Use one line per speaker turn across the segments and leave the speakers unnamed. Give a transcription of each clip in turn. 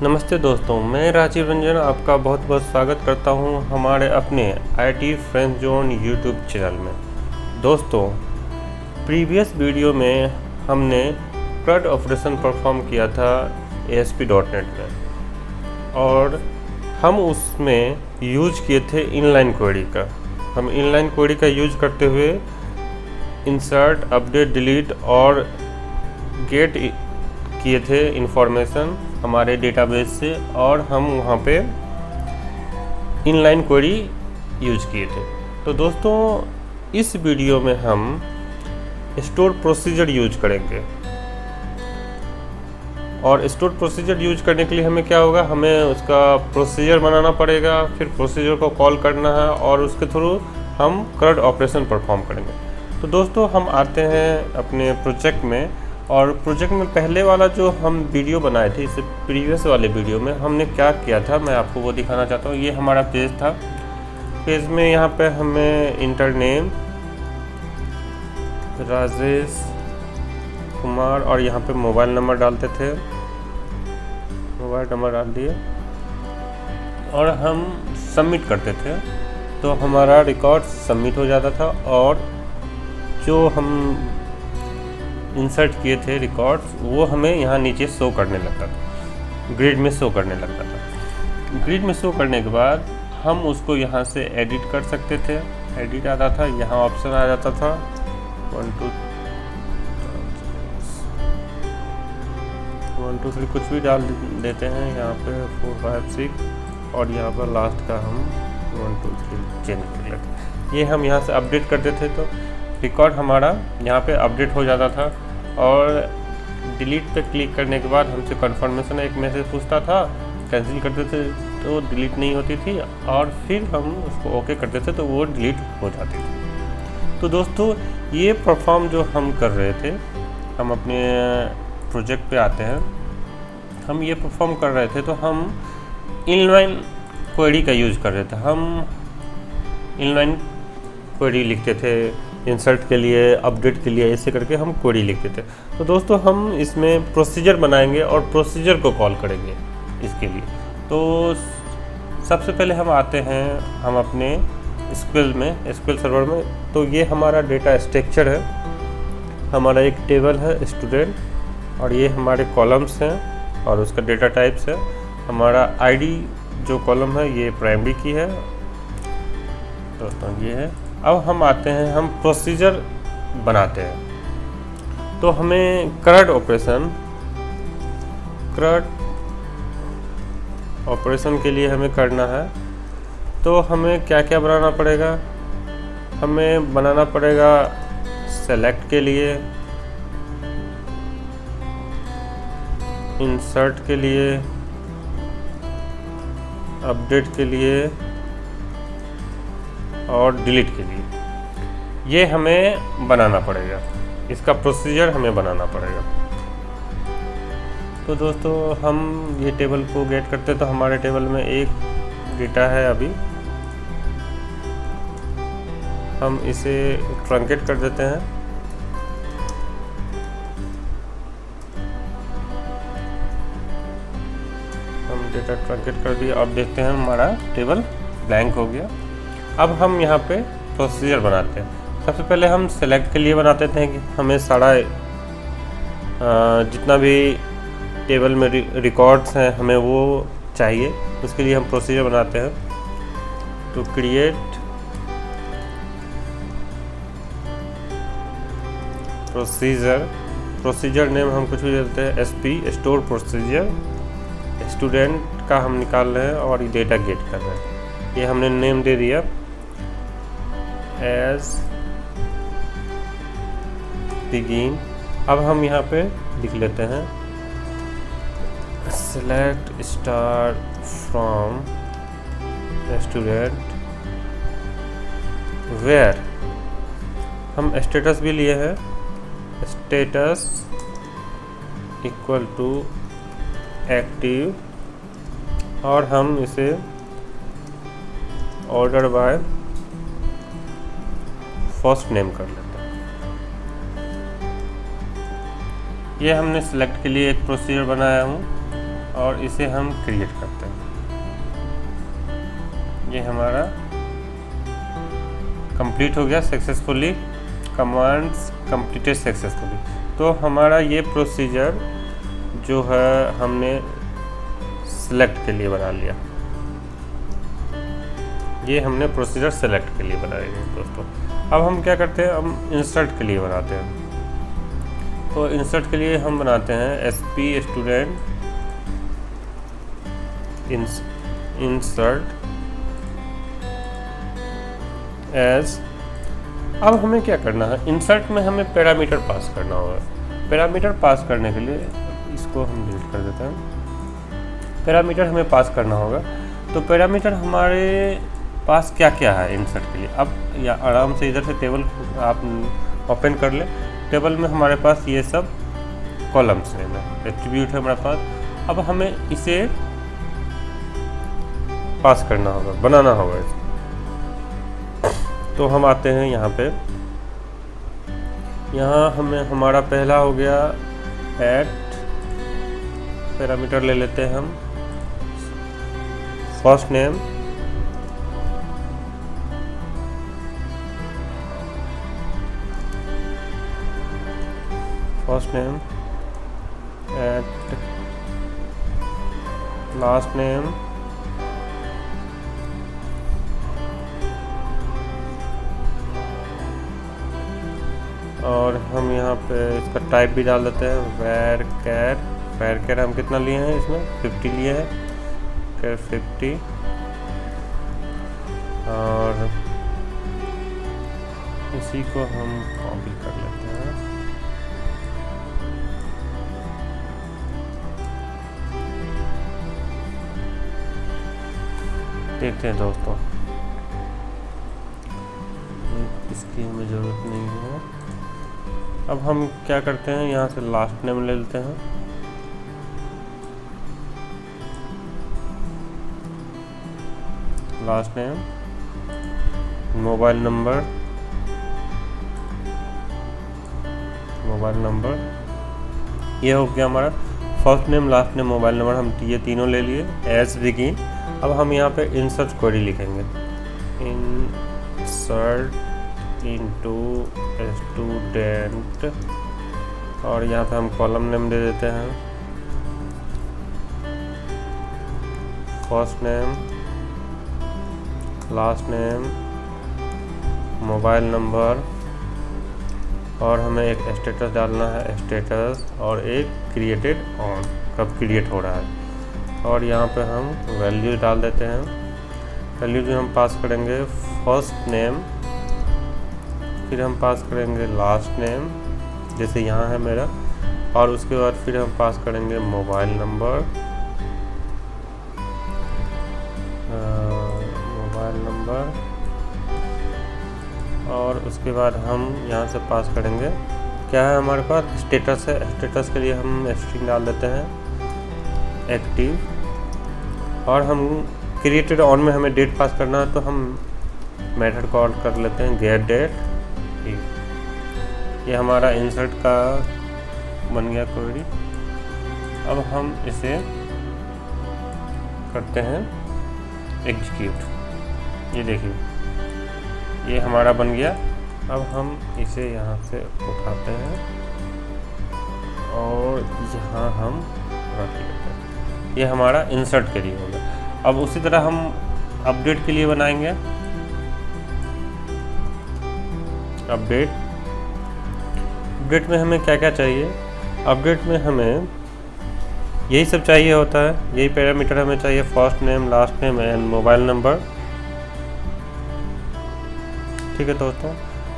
नमस्ते दोस्तों, मैं राजीव रंजन आपका बहुत बहुत स्वागत करता हूं हमारे अपने IT friend zone YouTube channel में। दोस्तों, प्रीवियस वीडियो में हमने CRUD ऑपरेशन परफॉर्म किया था ASP.NET में और हम उसमें यूज किए थे इनलाइन क्वेरी का। हम इनलाइन क्वेरी का यूज करते हुए इंसर्ट, अपडेट, डिलीट और गेट किए थे इंफॉर्मेशन हमारे डेटाबेस से, और हम वहाँ पे इनलाइन क्वेरी यूज किए थे। तो दोस्तों, इस वीडियो में हम स्टोर प्रोसीजर यूज करेंगे। और स्टोर प्रोसीजर यूज करने के लिए हमें क्या होगा, हमें उसका प्रोसीजर बनाना पड़ेगा, फिर प्रोसीजर को कॉल करना है और उसके थ्रू हम CRUD ऑपरेशन परफॉर्म करेंगे। तो दोस्तों, हम आते हैं अपने प्रोजेक्ट में, और प्रोजेक्ट में पहले वाला जो हम वीडियो बनाए थे, इससे प्रीवियस वाले वीडियो में हमने क्या किया था मैं आपको वो दिखाना चाहता हूँ। ये हमारा पेज था। पेज में यहाँ पे हमें इंटर नेम राजेश कुमार और यहाँ पे मोबाइल नंबर डालते थे। मोबाइल नंबर डाल दिए और हम सबमिट करते थे, तो हमारा रिकॉर्ड सबमिट हो जाता था और जो हम इंसर्ट किए थे रिकॉर्ड्स वो हमें यहाँ नीचे शो करने लगता था, ग्रिड में शो करने लगता था। ग्रिड में शो करने के बाद हम उसको यहाँ से एडिट कर सकते थे। एडिट आता था, यहाँ ऑप्शन आ जाता था 1 2 3 कुछ भी डाल देते हैं यहाँ पे 4 5 6 और यहाँ पर लास्ट का हम 1 2 3 चेंज कर लेते हैं। ये हम यहाँ से अपडेट करते थे तो रिकॉर्ड हमारा यहाँ पे अपडेट हो जाता था। और डिलीट पे क्लिक करने के बाद हमसे कंफर्मेशन एक मैसेज पूछता था, कैंसिल करते थे तो डिलीट नहीं होती थी, और फिर हम उसको ओके करते थे तो वो डिलीट हो जाती थी। तो दोस्तों, ये परफॉर्म जो हम कर रहे थे, हम अपने प्रोजेक्ट पे आते हैं, हम ये परफॉर्म कर रहे थे तो हम इनलाइन क्वेरी का यूज़ कर रहे थे। हम इनलाइन क्वेरी लिखते थे इंसर्ट के लिए, अपडेट के लिए, ऐसे करके हम क्वेरी लिखते थे। तो दोस्तों, हम इसमें प्रोसीजर बनाएंगे और प्रोसीजर को कॉल करेंगे इसके लिए। तो सबसे पहले हम आते हैं हम अपने SQL सर्वर में। तो ये हमारा डेटा स्ट्रक्चर है, हमारा एक टेबल है स्टूडेंट, और ये हमारे कॉलम्स हैं और उसका डेटा टाइप्स है। हमारा ID जो कॉलम है ये प्राइमरी की है दोस्तों, ये है। अब हम आते हैं, हम प्रोसीजर बनाते हैं। तो हमें CRUD ऑपरेशन के लिए हमें करना है। तो हमें क्या क्या बनाना पड़ेगा, हमें बनाना पड़ेगा सेलेक्ट के लिए, इंसर्ट के लिए, अपडेट के लिए और डिलीट के लिए। ये हमें बनाना पड़ेगा, इसका प्रोसीजर हमें बनाना पड़ेगा। तो दोस्तों, हम ये टेबल को गेट करते तो हमारे टेबल में एक डेटा है। अभी हम इसे ट्रंकेट कर देते हैं। हम डेटा ट्रंकेट कर दिया। अब देखते हैं हमारा टेबल ब्लैंक हो गया। अब हम यहाँ पे प्रोसीजर बनाते हैं। सबसे पहले हम सेलेक्ट के लिए बनाते थे कि हमें सारा जितना भी टेबल में रिकॉर्ड्स हैं हमें वो चाहिए। उसके लिए हम प्रोसीजर बनाते हैं। तो क्रिएट प्रोसीजर नेम हम कुछ भी देते हैं, SP स्टोर प्रोसीजर। स्टूडेंट का हम निकाल रहे हैं और ये डेटा गेट कर रहे हैं। ये हमने नेम दे दिया एज बिगिन। अब हम यहाँ पे लिख लेते हैं select star from student where. हम स्टेटस भी लिए हैं, स्टेटस इक्वल टू एक्टिव, और हम इसे ऑर्डर बाय फर्स्ट नेम कर लेते हैं। ये हमने सेलेक्ट के लिए एक प्रोसीजर बनाया हूँ। और इसे हम क्रिएट करते हैं। ये हमारा कंप्लीट हो गया सक्सेसफुली, कमांड्स कंप्लीटेड सक्सेसफुली। तो हमारा ये प्रोसीजर जो है हमने सेलेक्ट के लिए बना लिया, ये हमने प्रोसीजर सेलेक्ट के लिए बना लिया दोस्तों। अब हम क्या करते हैं, हम इंसर्ट के लिए बनाते हैं। तो इंसर्ट के लिए हम बनाते हैं SP स्टूडेंट इंसर्ट एज। अब हमें क्या करना है, इंसर्ट में हमें पैरामीटर पास करना होगा। पैरामीटर पास करने के लिए इसको हम डिलीट कर देते हैं। पैरामीटर हमें पास करना होगा। तो पैरामीटर हमारे पास क्या क्या है इंसर्ट के लिए, अब या आराम से इधर से टेबल आप ओपन कर ले। टेबल में हमारे पास ये सब कॉलम्स है, एट्रीब्यूट है हमारे पास। अब हमें इसे पास करना होगा, बनाना होगा इसे। तो हम आते हैं यहाँ पे, यहाँ हमें हमारा पहला हो गया ऐड, पैरामीटर ले लेते हैं हम first name, first name at last name, और हम यहाँ पे इसका टाइप भी डाल देते हैं वैर कैर हम कितना लिए हैं, इसमें 50 लिए हैं, कैर 50। और इसी को हम कॉपी कर लेते हैं। देखते हैं दोस्तों, इसकी हमें ज़रूरत नहीं है। अब हम क्या करते हैं, यहाँ से लास्ट नेम ले लेते हैं। लास्ट नेम, मोबाइल नंबर, ये हो गया हमारा first name, last name, mobile number. हम ये तीनों ले लिए एज बिगिन। अब हम यहाँ पे इंसर्ट क्वेरी लिखेंगे, इंसर्ट इनटू स्टूडेंट, और यहाँ पे हम कॉलम नेम दे देते हैं first name, last name, mobile number, और हमें एक स्टेटस डालना है स्टेटस, और एक क्रिएटेड ऑन, कब क्रिएट हो रहा है। और यहाँ पे हम वैल्यू डाल देते हैं। वैल्यू जो हम पास करेंगे फर्स्ट नेम, फिर हम पास करेंगे लास्ट नेम जैसे यहाँ है मेरा, और उसके बाद फिर हम पास करेंगे मोबाइल नंबर, और उसके बाद हम यहाँ से पास करेंगे क्या है हमारे पास स्टेटस है। स्टेटस के लिए हम स्ट्रिंग डाल देते हैं एक्टिव, और हम क्रिएटेड ऑन में हमें डेट पास करना है, तो हम मेथड कॉल कर लेते हैं गेट डेट। ये हमारा इंसर्ट का बन गया क्वेरी। अब हम इसे करते हैं एग्जीक्यूट। ये देखिए, ये हमारा बन गया। अब हम इसे यहाँ से उठाते हैं और यहाँ हम रख लेते हैं। ये हमारा इंसर्ट के लिए हो गया। अब उसी तरह हम अपडेट के लिए बनाएंगे। अपडेट में हमें क्या क्या चाहिए, अपडेट में हमें यही सब चाहिए होता है, यही पैरामीटर हमें चाहिए, first name, last name and mobile number. ठीक है दोस्तों,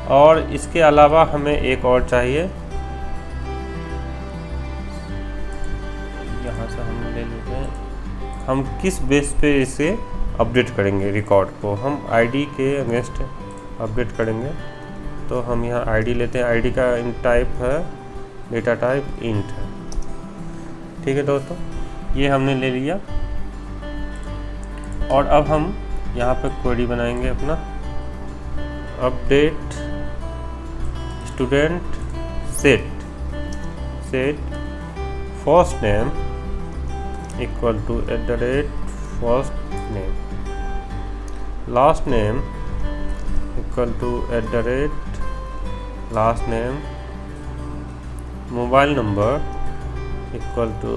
और इसके अलावा हमें एक और चाहिए, यहाँ से हम ले लेते हैं। हम किस बेस पे इसे अपडेट करेंगे, रिकॉर्ड को हम आईडी के अगेंस्ट अपडेट करेंगे। तो हम यहाँ आईडी लेते हैं, आईडी का टाइप है डेटा टाइप इंट है। ठीक है दोस्तों, ये हमने ले लिया। और अब हम यहाँ पे क्वेरी बनाएंगे अपना update student set first name equal to first name, last name equal to last name, mobile number equal to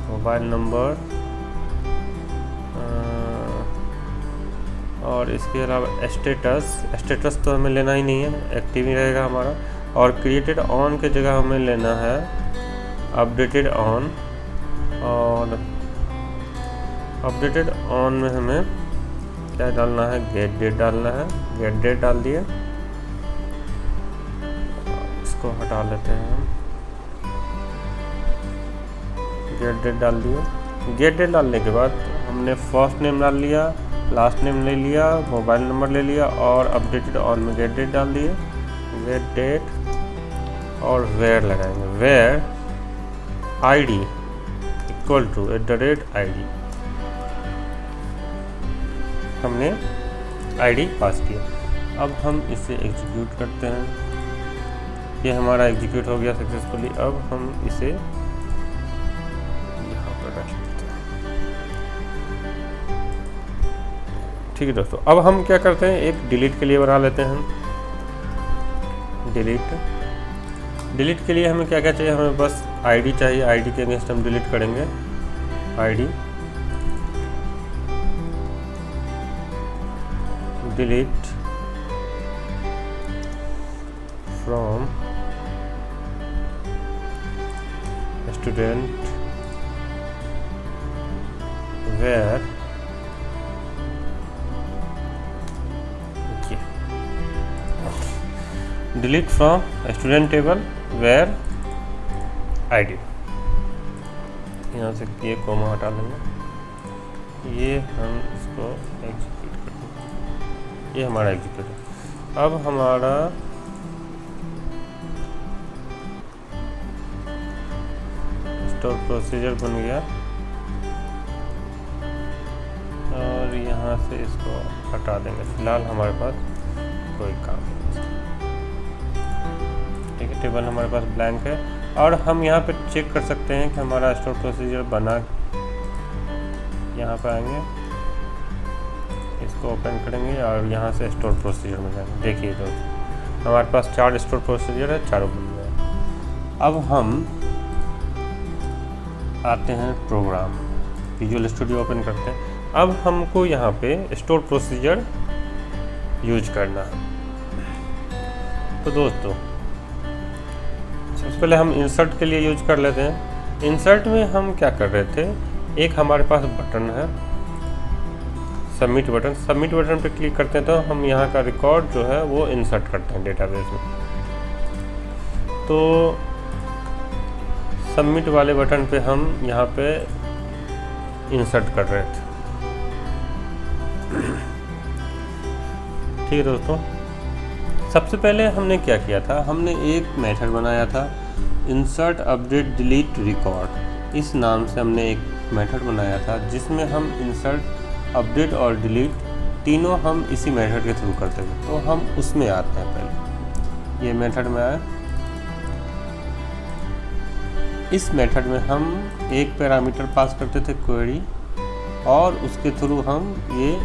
mobile number, और इसके अलावा स्टेटस तो हमें लेना ही नहीं है, एक्टिव ही रहेगा हमारा। और क्रिएटेड ऑन के जगह हमें लेना है अपडेटेड ऑन, और अपडेटेड ऑन में हमें क्या डालना है, गेट डेट डालना है। गेट डेट डाल दिए, इसको हटा लेते हैं हम, गेट डेट डाल दिए। गेट डेट डालने के बाद हमने फर्स्ट नेम डाल लिया, लास्ट नेम ले लिया, मोबाइल नंबर ले लिया, और अपडेटेड ऑन में गेट डेट डाल दिए। गेट डेट और वेयर लगाएंगे, where ID equal to @id, हमने आईडी पास किया। अब हम इसे एग्जीक्यूट करते हैं, ये हमारा एग्जीक्यूट हो गया सक्सेसफुली। अब हम इसे यहाँ पर रख लेते हैं। ठीक है दोस्तों, अब हम क्या करते हैं, एक डिलीट के लिए बना लेते हैं। डिलीट के लिए हमें क्या क्या चाहिए, हमें बस आईडी चाहिए, आईडी के अगेंस्ट हम डिलीट करेंगे। ID delete from student where delete from student table where ID, यहाँ से ये कोमा हटा लेंगे, ये हम इसको एग्जीक्यूट कर देंगे। ये हमारा एग्जीक्यूट है। अब हमारा स्टोर प्रोसीजर बन गया, और यहाँ से इसको हटा देंगे। फिलहाल हमारे पास कोई काम नहीं, ठीक है। टेबल हमारे पास ब्लैंक है, और हम यहाँ पे चेक कर सकते हैं कि हमारा स्टोर प्रोसीजर बना। यहाँ पे आएंगे, इसको ओपन करेंगे, और यहाँ से स्टोर प्रोसीजर में जाएंगे। देखिए दोस्तों, हमारे पास 4 स्टोर प्रोसीजर है, चारों बन गए। अब हम आते हैं प्रोग्राम, विजुअल स्टूडियो ओपन करते हैं। अब हमको यहाँ पे स्टोर प्रोसीजर यूज करना है। तो दोस्तों, सबसे पहले हम इंसर्ट के लिए यूज कर लेते हैं। इंसर्ट में हम क्या कर रहे थे, एक हमारे पास बटन है सबमिट बटन। सबमिट बटन पे क्लिक करते हैं तो हम यहाँ का रिकॉर्ड जो है वो इंसर्ट करते हैं डेटाबेस में। तो सबमिट वाले बटन पे हम यहाँ पे इंसर्ट कर रहे थे। ठीक है दोस्तों, सबसे पहले हमने क्या किया था, हमने एक मेथड बनाया था इंसर्ट अपडेट डिलीट रिकॉर्ड। इस नाम से हमने एक मेथड बनाया था, जिसमें हम इंसर्ट अपडेट और डिलीट तीनों हम इसी मेथड के थ्रू करते थे। तो हम उसमें आते हैं, पहले ये मेथड में आए। इस मेथड में हम एक पैरामीटर पास करते थे क्वेरी, और उसके थ्रू हम ये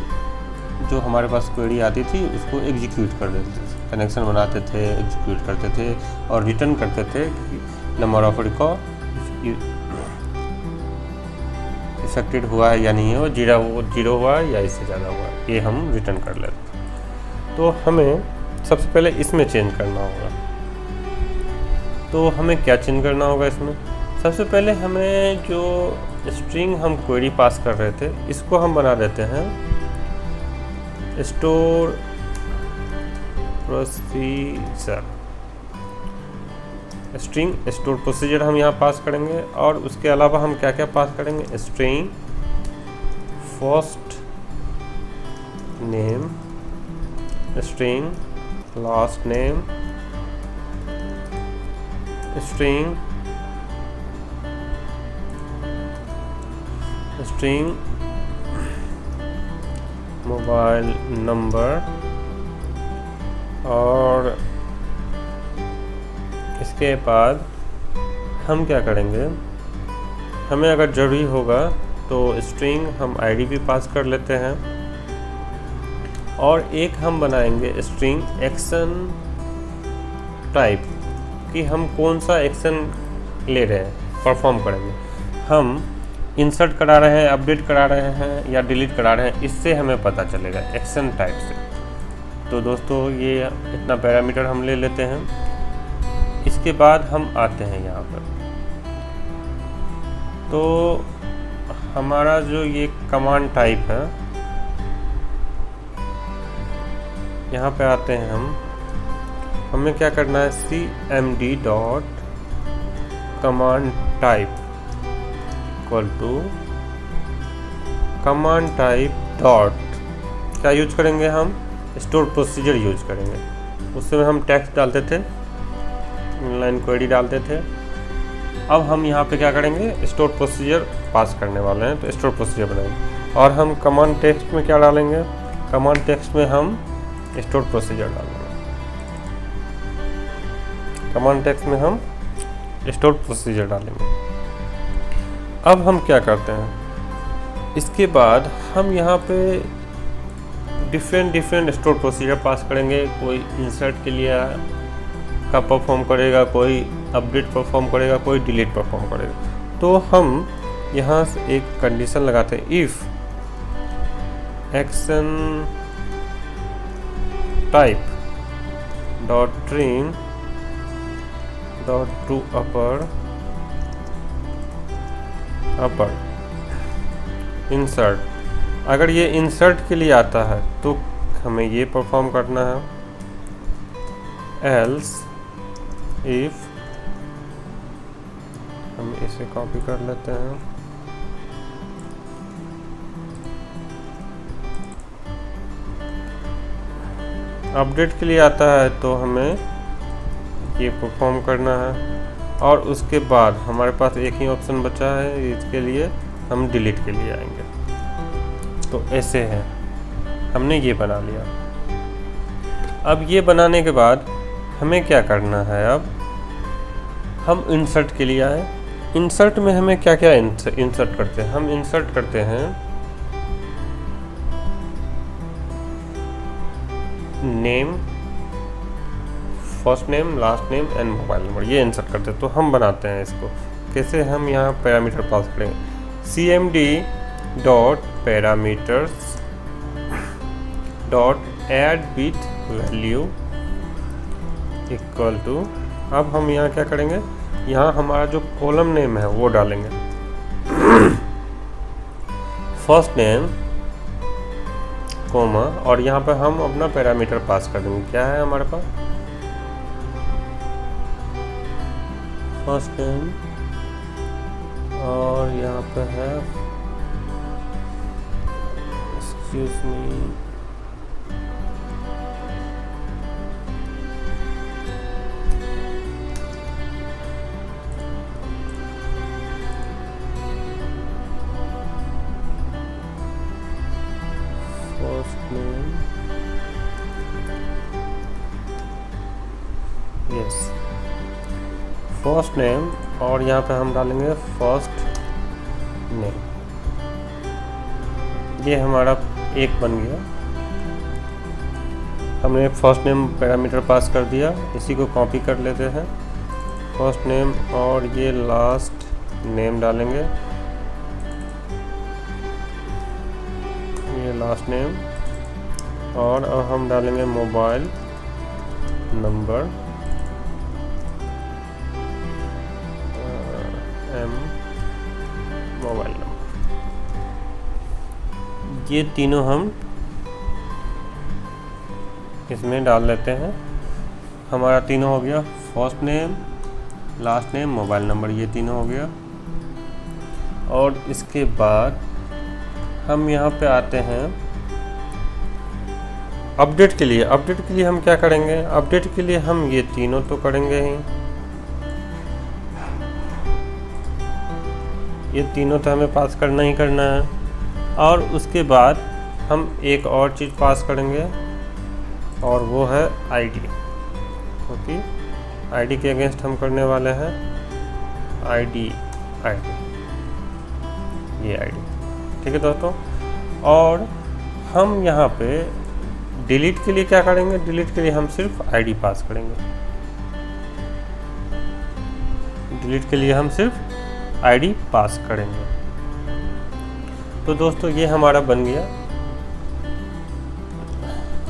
जो हमारे पास क्वेरी आती थी उसको एग्जीक्यूट कर देते थे, कनेक्शन बनाते थे, एग्जीक्यूट करते थे, और रिटर्न करते थे नंबर ऑफ रिकॉर्ड इफेक्टेड हुआ है या नहीं है, वो जीरो हुआ है या इससे ज़्यादा हुआ है, ये हम रिटर्न कर लेते हैं। तो हमें सबसे पहले इसमें चेंज करना होगा। तो हमें क्या चेंज करना होगा इसमें, सबसे पहले हमें जो स्ट्रिंग हम क्वेरी पास कर रहे थे इसको हम बना देते हैं store procedure. String store procedure हम यहाँ पास करेंगे, और उसके अलावा हम क्या क्या पास करेंगे, string first name, string last name, string mobile number, और इसके बाद हम क्या करेंगे, हमें अगर ज़रूरी होगा तो स्ट्रिंग हम आईडी भी पास कर लेते हैं, और एक हम बनाएंगे स्ट्रिंग एक्शन टाइप कि हम कौन सा एक्शन ले रहे हैं, परफॉर्म करेंगे। हम इंसर्ट करा रहे हैं, अपडेट करा रहे हैं या डिलीट करा रहे हैं, इससे हमें पता चलेगा एक्शन टाइप से। तो दोस्तों ये इतना पैरामीटर हम ले लेते हैं। इसके बाद हम आते हैं यहाँ पर, तो हमारा जो ये कमांड टाइप है, यहाँ पे आते हैं हमें क्या करना है, cmd dot command type equal to command type dot क्या यूज करेंगे, हम स्टोर प्रोसीजर यूज करेंगे। उस समय हम टेक्स्ट डालते थे, इनलाइन क्वेरी डालते थे। अब हम यहाँ पे क्या करेंगे, स्टोर प्रोसीजर पास करने वाले हैं, तो स्टोर प्रोसीजर बनाएंगे। और हम कमांड टेक्स्ट में क्या डालेंगे, कमांड टेक्स्ट में हम स्टोर प्रोसीजर डालेंगे। कमांड टेक्स्ट में हम स्टोर प्रोसीजर डालेंगे। अब हम क्या करते हैं, इसके बाद हम यहाँ पे डिफरेंट स्टोर प्रोसीजर पास करेंगे। कोई इंसर्ट के लिए का परफॉर्म करेगा, कोई अपडेट परफॉर्म करेगा, कोई डिलीट परफॉर्म करेगा। तो हम यहाँ से एक कंडीशन लगाते हैं, if action type dot string dot to upper insert. अगर ये इंसर्ट के लिए आता है तो हमें ये परफॉर्म करना है, एल्स इफ, हम इसे कॉपी कर लेते हैं, अपडेट के लिए आता है तो हमें ये परफॉर्म करना है। और उसके बाद हमारे पास एक ही ऑप्शन बचा है, इसके लिए हम डिलीट के लिए आएंगे। तो ऐसे है, हमने ये बना लिया। अब ये बनाने के बाद हमें क्या करना है, अब हम इंसर्ट के लिए आए। इंसर्ट में हमें क्या क्या इंसर्ट करते हैं, हम इंसर्ट करते हैं name, first name, last name and mobile number, ये इंसर्ट करते हैं। तो हम बनाते हैं इसको कैसे, हम यहाँ पैरामीटर पास करेंगे, cmd dot parameters dot add bit value equal to, अब हम यहाँ क्या करेंगे, यहाँ हमारा जो कॉलम नेम है वो डालेंगे, फर्स्ट नेम कोमा, और यहाँ पे हम अपना पैरामीटर पास कर देंगे। क्या है हमारे पास, फर्स्ट नेम, और यहाँ पे है, excuse me, first name, yes first name, और यहाँ पे हम डालेंगे फर्स्ट नेम। ये हमारा एक बन गया, हमने फर्स्ट नेम पैरामीटर पास कर दिया। इसी को कॉपी कर लेते हैं, फर्स्ट नेम, और ये लास्ट नेम डालेंगे, ये लास्ट नेम, और अब हम डालेंगे मोबाइल नंबर, मोबाइल नंबर। ये तीनों हम इसमें डाल लेते हैं। हमारा तीनों हो गया, first name, last name, mobile number, ये तीनों हो गया। और इसके बाद हम यहाँ पे आते हैं अपडेट के लिए। अपडेट के लिए हम क्या करेंगे, अपडेट के लिए हम ये तीनों तो करेंगे ही, ये तीनों तो हमें पास करना ही करना है। और उसके बाद हम एक और चीज़ पास करेंगे, और वो है आईडी, क्योंकि आईडी के अगेंस्ट हम करने वाले हैं आईडी। ये आईडी, ठीक है दोस्तों। और हम यहाँ पे डिलीट के लिए क्या करेंगे, डिलीट के लिए हम सिर्फ आईडी पास करेंगे, डिलीट के लिए हम सिर्फ आईडी पास करेंगे। तो दोस्तों ये हमारा बन गया,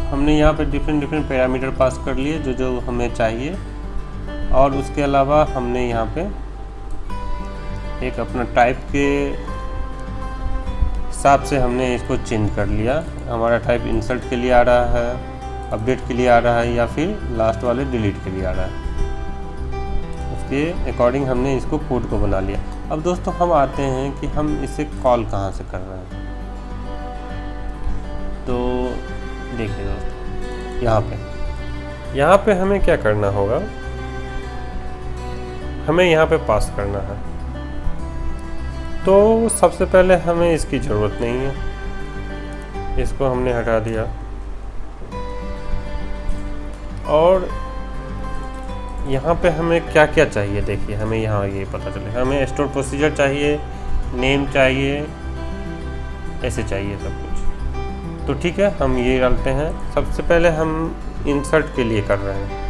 हमने यहाँ पे डिफरेंट पैरामीटर पास कर लिए जो जो हमें चाहिए, और उसके अलावा हमने यहाँ पे एक अपना टाइप के हिसाब से हमने इसको चेंज कर लिया। हमारा टाइप इंसर्ट के लिए आ रहा है, अपडेट के लिए आ रहा है, या फिर लास्ट वाले डिलीट के लिए आ रहा है, उसके अकॉर्डिंग हमने इसको कोड को बना लिया। अब दोस्तों हम आते हैं कि हम इसे कॉल कहाँ से कर रहे हैं। तो देखिए दोस्तों, यहाँ पे हमें क्या करना होगा, हमें यहाँ पे पास करना है। तो सबसे पहले हमें इसकी ज़रूरत नहीं है, इसको हमने हटा दिया। और यहाँ पे हमें क्या क्या चाहिए, देखिए हमें यहाँ ये पता चले, हमें स्टोर प्रोसीजर चाहिए, नेम चाहिए, ऐसे चाहिए सब कुछ। तो ठीक है, हम ये डालते हैं। सबसे पहले हम इंसर्ट के लिए कर रहे हैं,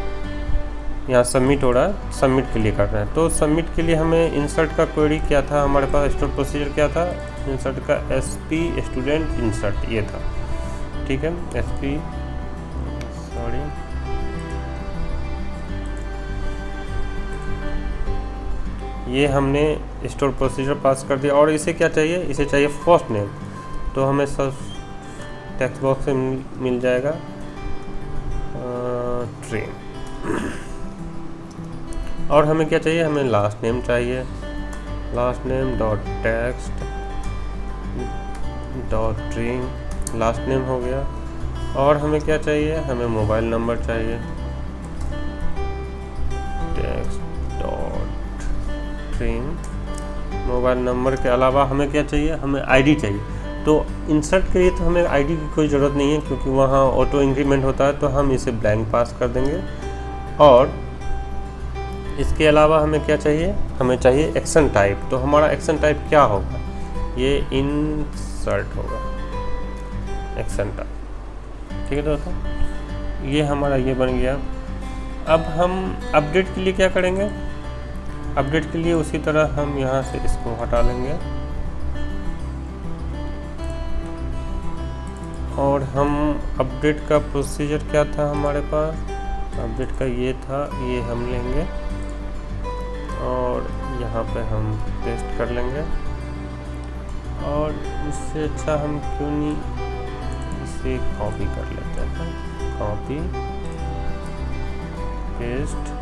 यहाँ सबमिट हो रहा है, सबमिट के लिए कर रहे हैं। तो सबमिट के लिए हमें इंसर्ट का क्वेरी क्या था, हमारे पास स्टोर प्रोसीजर क्या था, इंसर्ट का SP स्टूडेंट इंसर्ट ये था, ठीक है। SP ये हमने स्टोर प्रोसीजर पास कर दिया। और इसे क्या चाहिए, इसे चाहिए फर्स्ट नेम। तो हमें सब टेक्स्ट बॉक्स से मिल जाएगा ट्रेन। और हमें क्या चाहिए, हमें लास्ट नेम चाहिए, last name dot text dot train, last name हो गया। और हमें क्या चाहिए, हमें मोबाइल नंबर चाहिए, text dot train. Mobile number के अलावा हमें क्या चाहिए, हमें आईडी चाहिए। तो इंसर्ट के लिए तो हमें आईडी की कोई ज़रूरत नहीं है, क्योंकि वहाँ ऑटो इंक्रीमेंट होता है, तो हम इसे ब्लैंक पास कर देंगे। और इसके अलावा हमें क्या चाहिए, हमें चाहिए एक्शन टाइप। तो हमारा एक्शन टाइप क्या होगा, ये इंसर्ट होगा, एक्शन टाइप, ठीक है दोस्तों। ये हमारा ये बन गया। अब हम अपडेट के लिए क्या करेंगे, अपडेट के लिए उसी तरह हम यहाँ से इसको हटा लेंगे, और हम अपडेट का प्रोसीजर क्या था हमारे पास, अपडेट का ये था, ये हम लेंगे और यहाँ पे हम पेस्ट कर लेंगे। और इससे अच्छा हम क्यों नहीं इसे कॉपी कर लेते हैं, कॉपी पेस्ट,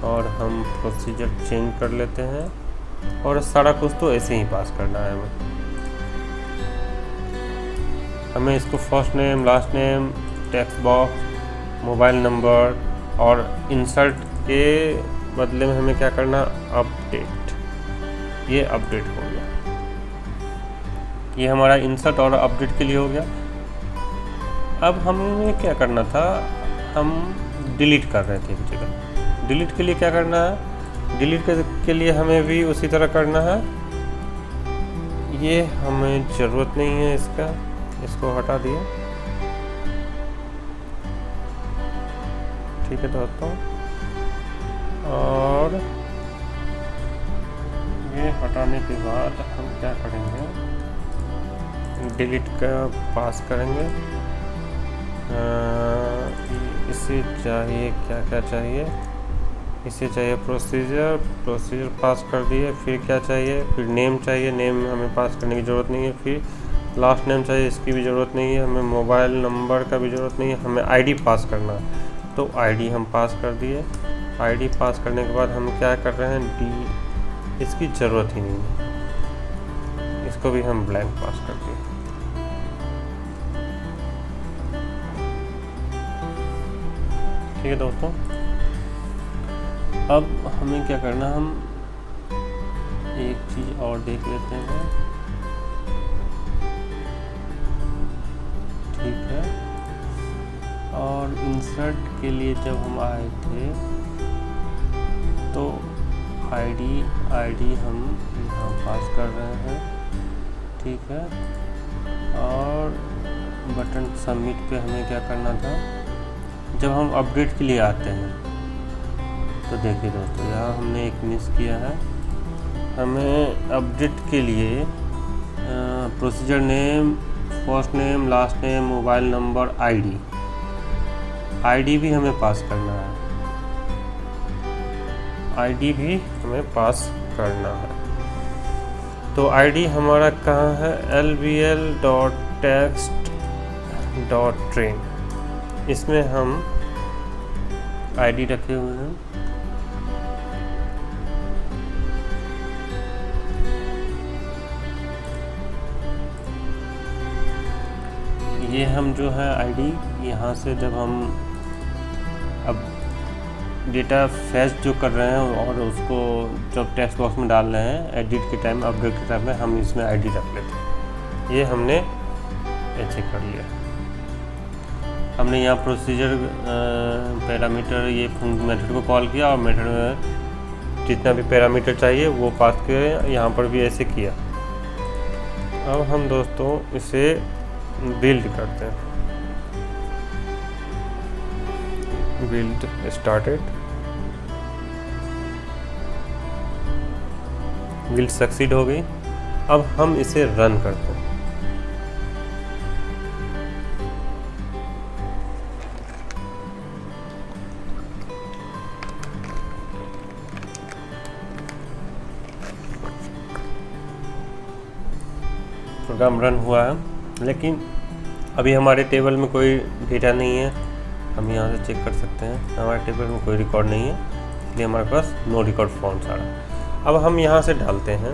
और हम प्रोसीजर चेंज कर लेते हैं। और सारा कुछ तो ऐसे ही पास करना है हमें इसको first name, last name, text box, mobile number, और इंसर्ट के बदले में हमें क्या करना, अपडेट। ये अपडेट हो गया, ये हमारा इंसर्ट और अपडेट के लिए हो गया। अब हमें क्या करना था, हम डिलीट कर रहे थे एक जगह। डिलीट के लिए क्या करना है, डिलीट के लिए हमें भी उसी तरह करना है। ये हमें ज़रूरत नहीं है इसका, इसको हटा दिए, ठीक है दोस्तों। और ये हटाने के बाद हम क्या करेंगे, डिलीट का पास करेंगे। इसे चाहिए क्या क्या चाहिए, इसे चाहिए प्रोसीजर पास कर दिए। फिर क्या चाहिए, फिर नेम चाहिए, नेम हमें पास करने की ज़रूरत नहीं है। फिर लास्ट नेम चाहिए, इसकी भी ज़रूरत नहीं है। हमें मोबाइल नंबर का भी ज़रूरत नहीं है, हमें आईडी पास करना है। तो आईडी हम पास कर दिए। आईडी पास करने के बाद हम क्या कर रहे हैं, इसकी ज़रूरत ही नहीं है, इसको भी हम ब्लैंक पास कर दिए। ठीक है दोस्तों, अब हमें क्या करना, हम एक चीज़ और देख लेते हैं, ठीक है। और इंसर्ट के लिए जब हम आए थे तो आईडी हम यहाँ पास कर रहे हैं, ठीक है। और बटन सबमिट पे हमें क्या करना था, जब हम अपडेट के लिए आते हैं तो देखिए दोस्तों यहाँ हमने एक मिस किया है। हमें अपडेट के लिए procedure name, first name, last name, mobile number, ID भी हमें पास करना है, आईडी भी हमें पास करना है। तो आईडी हमारा कहाँ है, lbl.text.train, इसमें हम आईडी रखे हुए हैं। ये हम जो है आईडी यहाँ से जब हम अब डेटा फैच जो कर रहे हैं और उसको जब टेक्स्ट बॉक्स में डाल रहे हैं एडिट के टाइम, अपडेट के टाइम में हम इसमें आईडी रख लेते हैं। ये हमने ऐसे कर लिया। हमने यहाँ प्रोसीजर पैरामीटर ये मेथड को कॉल किया और मेथड में जितना भी पैरामीटर चाहिए वो पास किया, यहाँ पर भी ऐसे किया। अब हम दोस्तों इसे बिल्ड करते हैं। बिल्ड स्टार्टेड, बिल्ड सक्सीड हो गई। अब हम इसे रन करते हैं। प्रोग्राम रन हुआ है, लेकिन अभी हमारे टेबल में कोई डेटा नहीं है। हम यहाँ से चेक कर सकते हैं हमारे टेबल में कोई रिकॉर्ड नहीं है, इसलिए हमारे पास नो रिकॉर्ड फाउंड आ रहा है। अब हम यहाँ से डालते हैं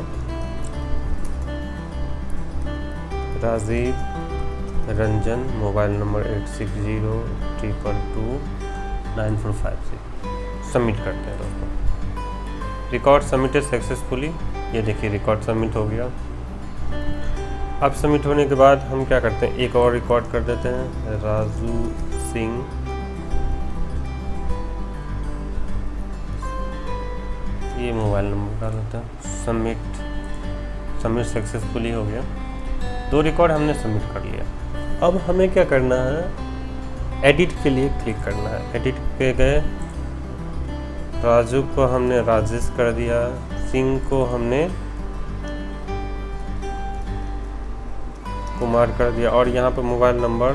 Rajiv Ranjan, mobile number 8602229456। Submit करते हैं दोस्तों। रिकॉर्ड सबमिटेड सक्सेसफुली, ये देखिए रिकॉर्ड सबमिट हो गया। अब सबमिट होने के बाद हम क्या करते हैं, एक और रिकॉर्ड कर देते हैं, राजू सिंह, ये मोबाइल नंबर डाल देते हैं। सबमिट सक्सेसफुली हो गया। 2 रिकॉर्ड हमने सबमिट कर लिया। अब हमें क्या करना है, एडिट के लिए क्लिक करना है। एडिट पे गए, राजू को हमने राजेश कर दिया, सिंह को हमने कुमार कर दिया, और यहाँ पे मोबाइल नंबर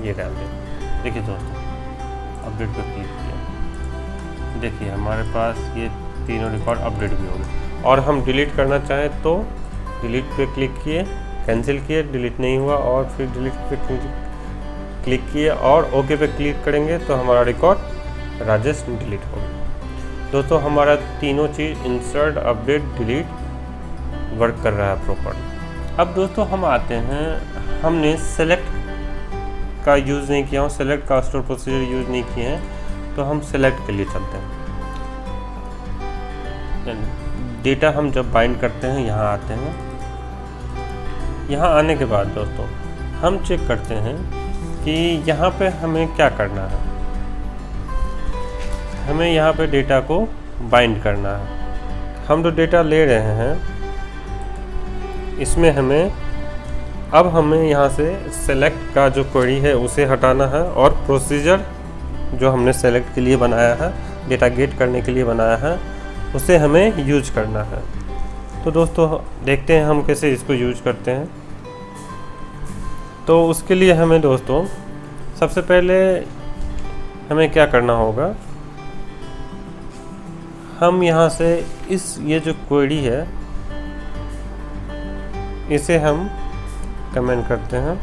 ये डाल दिया। देखिए दोस्तों अपडेट पे क्लिक किया, देखिए हमारे पास ये तीनों रिकॉर्ड अपडेट भी हो गए। और हम डिलीट करना चाहें तो डिलीट पे क्लिक किए, कैंसिल किए, डिलीट नहीं हुआ, और फिर डिलीट पे क्लिक किए और ओके पे क्लिक करेंगे तो हमारा रिकॉर्ड राजेश डिलीट हो गया। दोस्तों हमारा तीनों चीज़ इंसर्ट, अपडेट, डिलीट वर्क कर रहा है प्रॉपर। अब दोस्तों हम आते हैं, हमने सेलेक्ट का यूज़ नहीं किया, सेलेक्ट का स्टोर प्रोसीजर यूज़ नहीं किए हैं, तो हम सेलेक्ट के लिए चलते हैं। डेटा हम जब बाइंड करते हैं यहाँ आते हैं। यहाँ आने के बाद दोस्तों हम चेक करते हैं कि यहाँ पे हमें क्या करना है। हमें यहाँ पे डेटा को बाइंड करना है। हम जो डेटा ले रहे हैं इसमें हमें यहाँ से सेलेक्ट का जो क्वेरी है उसे हटाना है, और प्रोसीजर जो हमने सेलेक्ट के लिए बनाया है, डेटा गेट करने के लिए बनाया है, उसे हमें यूज करना है। तो दोस्तों देखते हैं हम कैसे इसको यूज करते हैं। तो उसके लिए हमें दोस्तों सबसे पहले हमें क्या करना होगा, हम यहाँ से ये जो क्वेरी है इसे हम कमेंट करते हैं।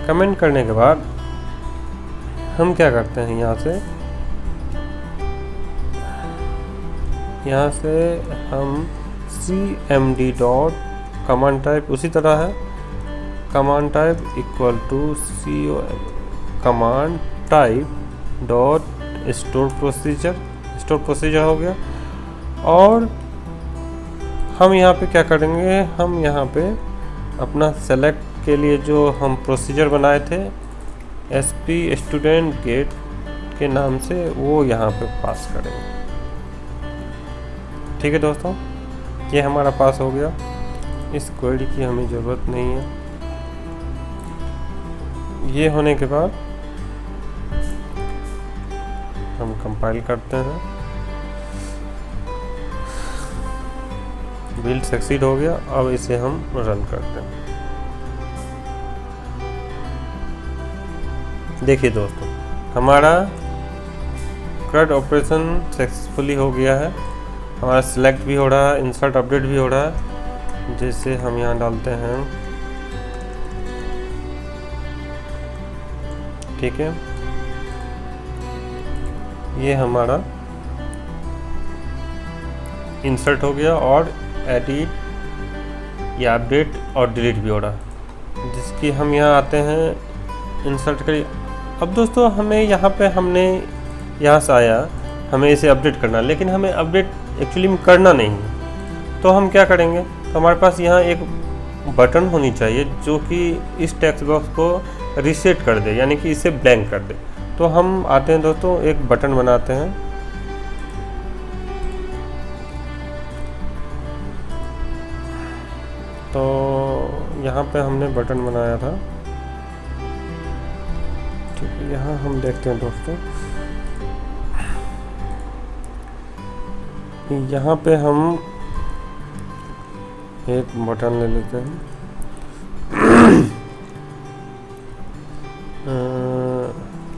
कमेंट करने के बाद हम क्या करते हैं, यहाँ से हम cmd डॉट कमांड टाइप उसी तरह है, command type equal to command type dot store procedure हो गया। और हम यहाँ पे क्या करेंगे, हम यहाँ पे अपना सेलेक्ट के लिए जो हम प्रोसीजर बनाए थे SP स्टूडेंट गेट के नाम से, वो यहाँ पे पास करेंगे। ठीक है दोस्तों, ये हमारा पास हो गया। इस क्वेरी की हमें ज़रूरत नहीं है। ये होने के बाद हम कंपाइल करते हैं। बिल्ड सक्सीड हो गया। अब इसे हम रन करते हैं। देखिए दोस्तों, हमारा CRUD ऑपरेशन सक्सेसफुली हो गया है। हमारा सिलेक्ट भी हो रहा है, इंसर्ट अपडेट भी हो रहा है। जैसे हम यहाँ डालते हैं, ठीक है, ये हमारा इंसर्ट हो गया और एडिट या अपडेट और डिलीट भी हो रहा है। जिसकी हम यहाँ आते हैं, इंसर्ट करिए। अब दोस्तों हमें यहाँ पे यहाँ से आया, हमें इसे अपडेट करना, लेकिन हमें अपडेट एक्चुअली में करना नहीं है। तो हम क्या करेंगे, तो हमारे पास यहाँ एक बटन होनी चाहिए जो कि इस टेक्स्ट बॉक्स को रीसेट कर दे, यानी कि इसे ब्लैंक कर दे। तो हम आते हैं दोस्तों, एक बटन बनाते हैं। तो यहाँ पे हमने बटन बनाया था, ठीक है। यहाँ हम देखते हैं दोस्तों, यहाँ पे हम एक बटन ले लेते हैं।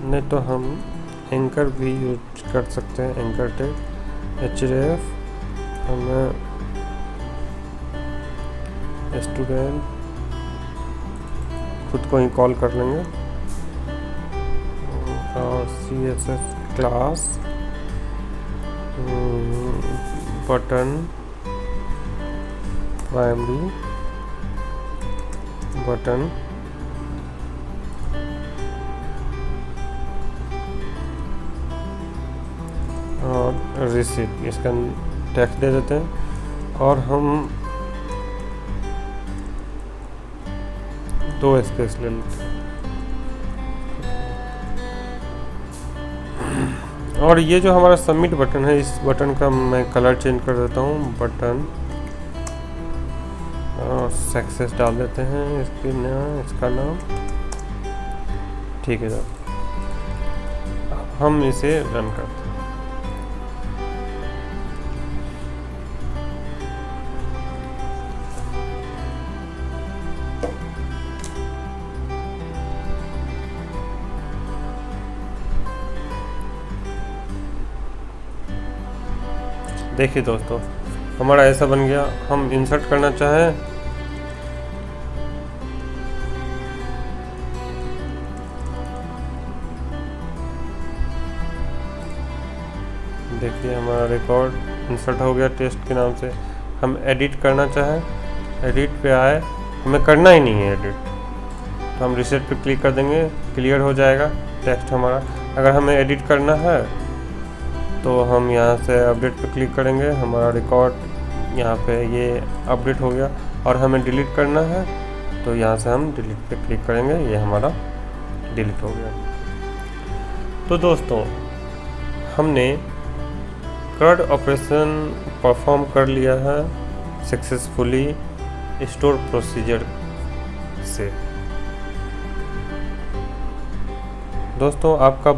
नहीं तो हम एंकर भी यूज कर सकते हैं, एंकर टैग href। हमें स्टूडेंट खुद को ही कॉल कर लेंगे और CSS class button primary button और रिसीव, इसका टेक्स्ट दे देते हैं। और हम 2 स्पेस ले लेते हैं। और ये जो हमारा सबमिट बटन है, इस बटन का मैं कलर चेंज कर देता हूँ, बटन और सक्सेस डाल देते हैं इसका नाम, ठीक है सर। हम इसे रन करते हैं। देखिए दोस्तों, हमारा ऐसा बन गया। हम इंसर्ट करना चाहें, देखिए हमारा रिकॉर्ड इंसर्ट हो गया टेस्ट के नाम से। हम एडिट करना चाहें, एडिट पे आए, हमें करना ही नहीं है एडिट, तो हम रिसेट पे क्लिक कर देंगे, क्लियर हो जाएगा टेक्स्ट हमारा। अगर हमें एडिट करना है तो हम यहाँ से अपडेट पे क्लिक करेंगे, हमारा रिकॉर्ड यहाँ पे ये अपडेट हो गया। और हमें डिलीट करना है तो यहाँ से हम डिलीट पे क्लिक करेंगे, ये हमारा डिलीट हो गया। तो दोस्तों, हमने CRUD ऑपरेशन परफॉर्म कर लिया है सक्सेसफुली स्टोर प्रोसीजर से। दोस्तों आपका